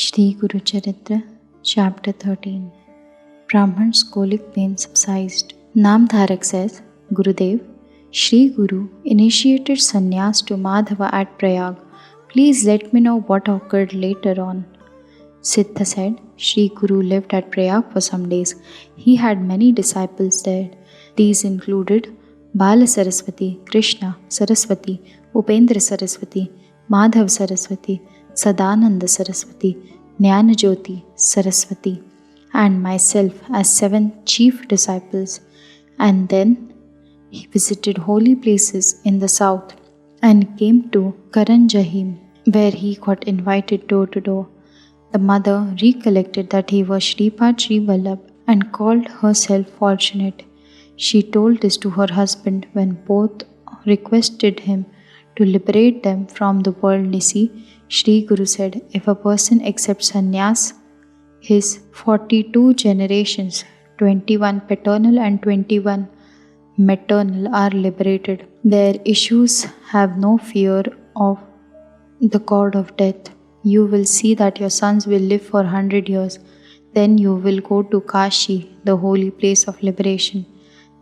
Shri Guru Charitra, Chapter 13. Brahman's colic pain subsided. Namdharak says, Gurudev, Shri Guru initiated sannyas to Madhava at Prayag. Please let me know what occurred later on. Siddha said, Shri Guru lived at Prayag for some days. He had many disciples there. These included Bala Saraswati, Krishna, Saraswati, Upendra Saraswati, Madhav Saraswati, Sadananda Saraswati, Jnanajyoti Saraswati, and myself as 7 chief disciples. And then he visited holy places in the south and came to Karanjahim, where he got invited door to door. The mother recollected that he was Shripad Sri Vallabh and called herself fortunate. She told this to her husband when both requested him to liberate them from the worldly sea. Shri Guru said, if a person accepts sannyas, his 42 generations, 21 paternal and 21 maternal, are liberated. Their issues have no fear of the god of death. You will see that your sons will live for 100 years. Then you will go to Kashi, the holy place of liberation.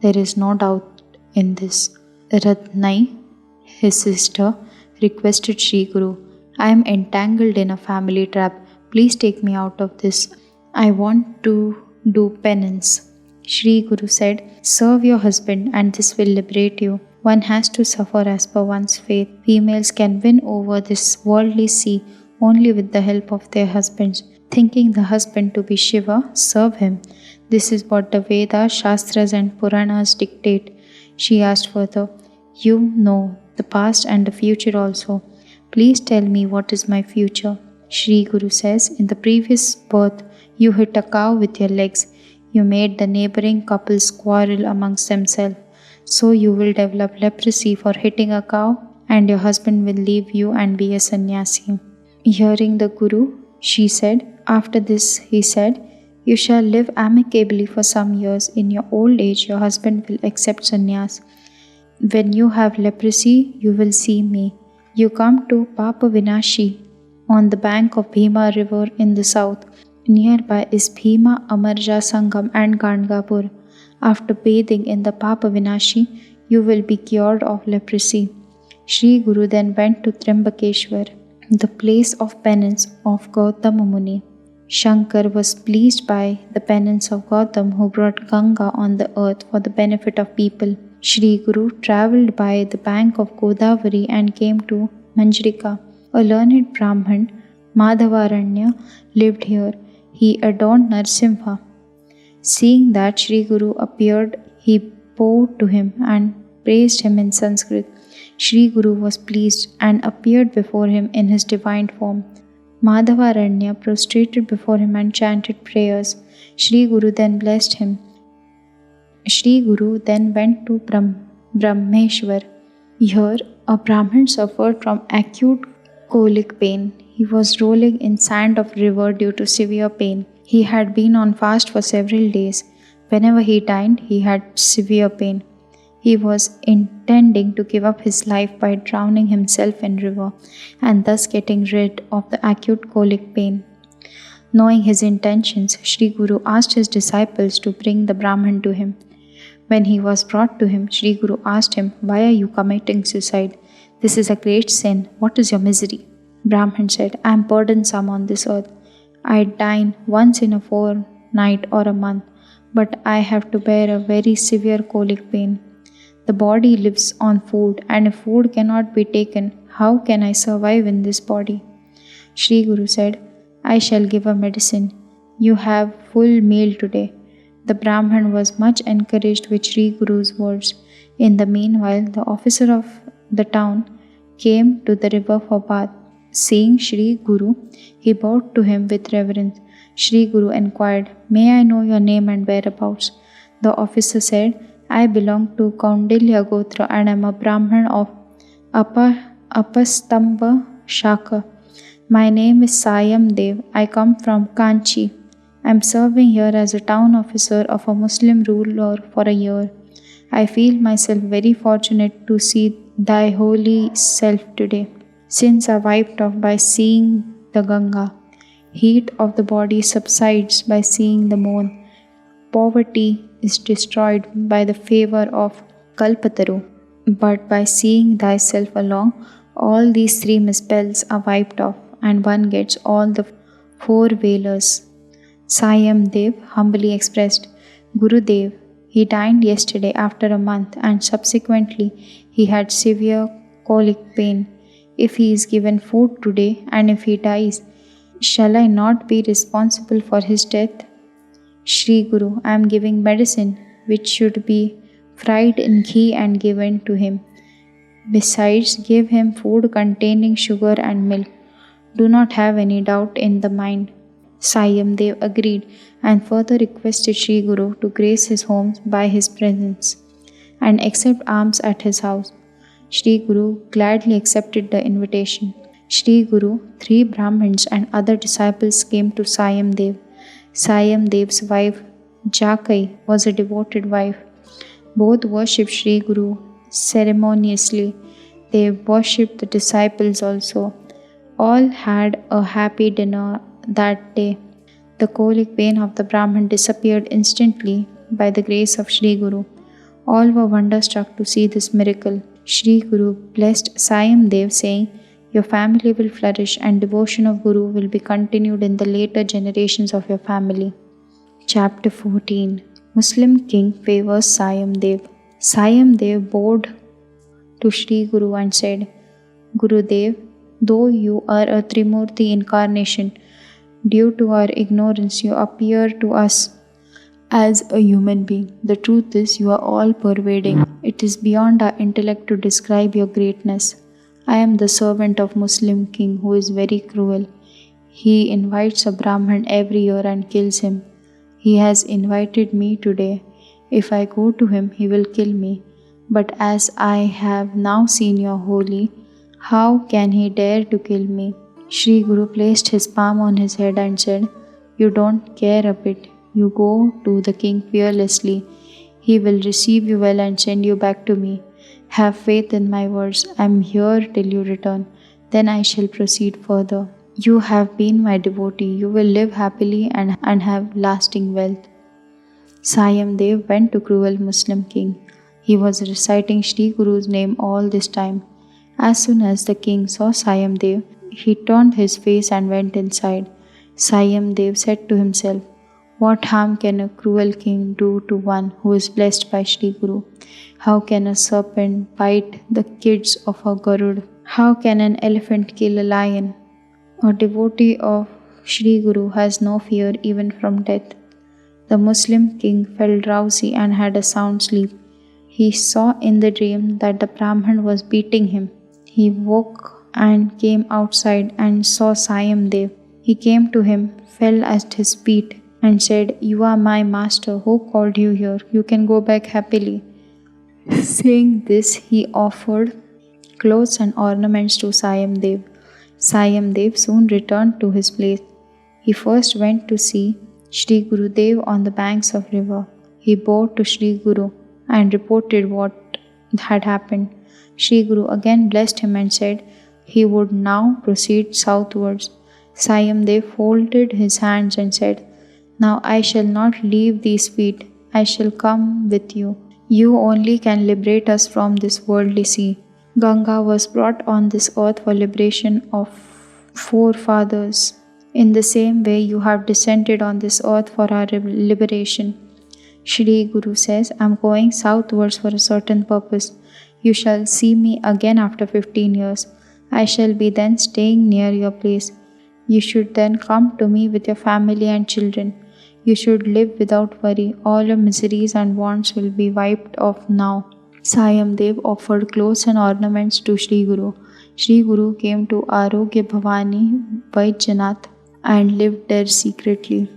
There is no doubt in this. Ratnai, his sister, requested Shri Guru, I am entangled in a family trap. Please take me out of this. I want to do penance. Shri Guru said, serve your husband and this will liberate you. One has to suffer as per one's faith. Females can win over this worldly sea only with the help of their husbands. Thinking the husband to be Shiva, serve him. This is what the Vedas, Shastras and Puranas dictate. She asked further, you know the past and the future also. Please tell me what is my future. Shri Guru says, in the previous birth, you hit a cow with your legs. You made the neighboring couples quarrel amongst themselves. So you will develop leprosy for hitting a cow and your husband will leave you and be a sannyasi. Hearing the Guru, she said, after this he said, you shall live amicably for some years. In your old age, your husband will accept sannyas. When you have leprosy, you will see me. You come to Papa Vinashi on the bank of Bhima river in the south. Nearby is Bhima, Amarja Sangam and Gangapur. After bathing in the Papa Vinashi, you will be cured of leprosy. Shri Guru then went to Trimbakeshwar, the place of penance of Gautama Muni. Shankar was pleased by the penance of Gautam, who brought Ganga on the earth for the benefit of people. Shri Guru travelled by the bank of Godavari and came to Manjrika. A learned Brahman, Madhavaranya, lived here. He adorned Narsimha. Seeing that Shri Guru appeared, he bowed to him and praised him in Sanskrit. Shri Guru was pleased and appeared before him in his divine form. Madhavaranya prostrated before him and chanted prayers. Shri Guru then blessed him. Shri Guru then went to Brahmeshwar. Here, a Brahmin suffered from acute colic pain. He was rolling in sand of river due to severe pain. He had been on fast for several days. Whenever he dined, he had severe pain. He was intending to give up his life by drowning himself in river and thus getting rid of the acute colic pain. Knowing his intentions, Shri Guru asked his disciples to bring the Brahman to him. When he was brought to him, Shri Guru asked him, why are you committing suicide? This is a great sin. What is your misery? Brahman said, I am burdensome on this earth. I dine once in a fortnight or a month, but I have to bear a very severe colic pain. The body lives on food, and if food cannot be taken, how can I survive in this body? Shri Guru said, I shall give a medicine. You have full meal today. The Brahman was much encouraged with Shri Guru's words. In the meanwhile, the officer of the town came to the river for bath. Seeing Shri Guru, he bowed to him with reverence. Shri Guru inquired, may I know your name and whereabouts? The officer said, I belong to Kaundilya Gotra and am a Brahman of Apastamba Shaka. My name is Sayam Dev. I come from Kanchi. I am serving here as a town officer of a Muslim ruler for a year. I feel myself very fortunate to see thy holy self today. Sins are wiped off by seeing the Ganga. Heat of the body subsides by seeing the moon. Poverty is destroyed by the favor of Kalpataru, but by seeing thyself alone, all these three misspells are wiped off, and one gets all the four Velas. Sayam Dev humbly expressed, Gurudev, he dined yesterday after a month, and subsequently he had severe colic pain. If he is given food today, and if he dies, shall I not be responsible for his death? Shri Guru, I am giving medicine which should be fried in ghee and given to him. Besides, give him food containing sugar and milk. Do not have any doubt in the mind. Sayam Dev agreed and further requested Shri Guru to grace his home by his presence and accept alms at his house. Shri Guru gladly accepted the invitation. Shri Guru, 3 Brahmins and other disciples came to Sayam Dev. Sayam Dev's wife Jakai was a devoted wife. Both worshipped Shri Guru ceremoniously. They worshipped the disciples also. All had a happy dinner that day. The colic pain of the Brahmin disappeared instantly by the grace of Shri Guru. All were wonderstruck to see this miracle. Shri Guru blessed Sayam Dev, saying, Your family will flourish and devotion of Guru will be continued in the later generations of your family. Chapter 14. Muslim king favors Sayam Dev. Sayam Dev bowed to Shri Guru and said, Gurudev, though you are a Trimurti incarnation, due to our ignorance you appear to us as a human being. The truth is you are all pervading. It is beyond our intellect to describe your greatness. I am the servant of Muslim king who is very cruel. He invites a Brahman every year and kills him. He has invited me today. If I go to him, he will kill me. But as I have now seen your holy, how can he dare to kill me? Shri Guru placed his palm on his head and said, You don't care a bit. You go to the king fearlessly. He will receive you well and send you back to me. Have faith in my words. I am here till you return. Then I shall proceed further. You have been my devotee. You will live happily and have lasting wealth. Sayam Dev went to cruel Muslim king. He was reciting Shri Guru's name all this time. As soon as the king saw Sayam Dev, he turned his face and went inside. Sayam Dev said to himself, What harm can a cruel king do to one who is blessed by Shri Guru? How can a serpent bite the kids of a Garud? How can an elephant kill a lion? A devotee of Shri Guru has no fear even from death. The Muslim king felt drowsy and had a sound sleep. He saw in the dream that the Brahman was beating him. He woke and came outside and saw Sayam Dev. He came to him, fell at his feet, and said, You are my master. Who called you here? You can go back happily. Saying this, he offered clothes and ornaments to Sayam Dev. Sayam Dev soon returned to his place. He first went to see Shri Gurudev on the banks of river. He bowed to Shri Guru and reported what had happened. Shri Guru again blessed him and said he would now proceed southwards. Sayam Dev folded his hands and said, Now I shall not leave these feet. I shall come with you. You only can liberate us from this worldly sea. Ganga was brought on this earth for liberation of forefathers. In the same way, you have descended on this earth for our liberation. Shri Guru says, I am going southwards for a certain purpose. You shall see me again after 15 years. I shall be then staying near your place. You should then come to me with your family and children. You should live without worry. All your miseries and wants will be wiped off now. Sayam Dev offered clothes and ornaments to Shri Guru. Shri Guru came to Arogya Bhavani, Vaidyanath, and lived there secretly.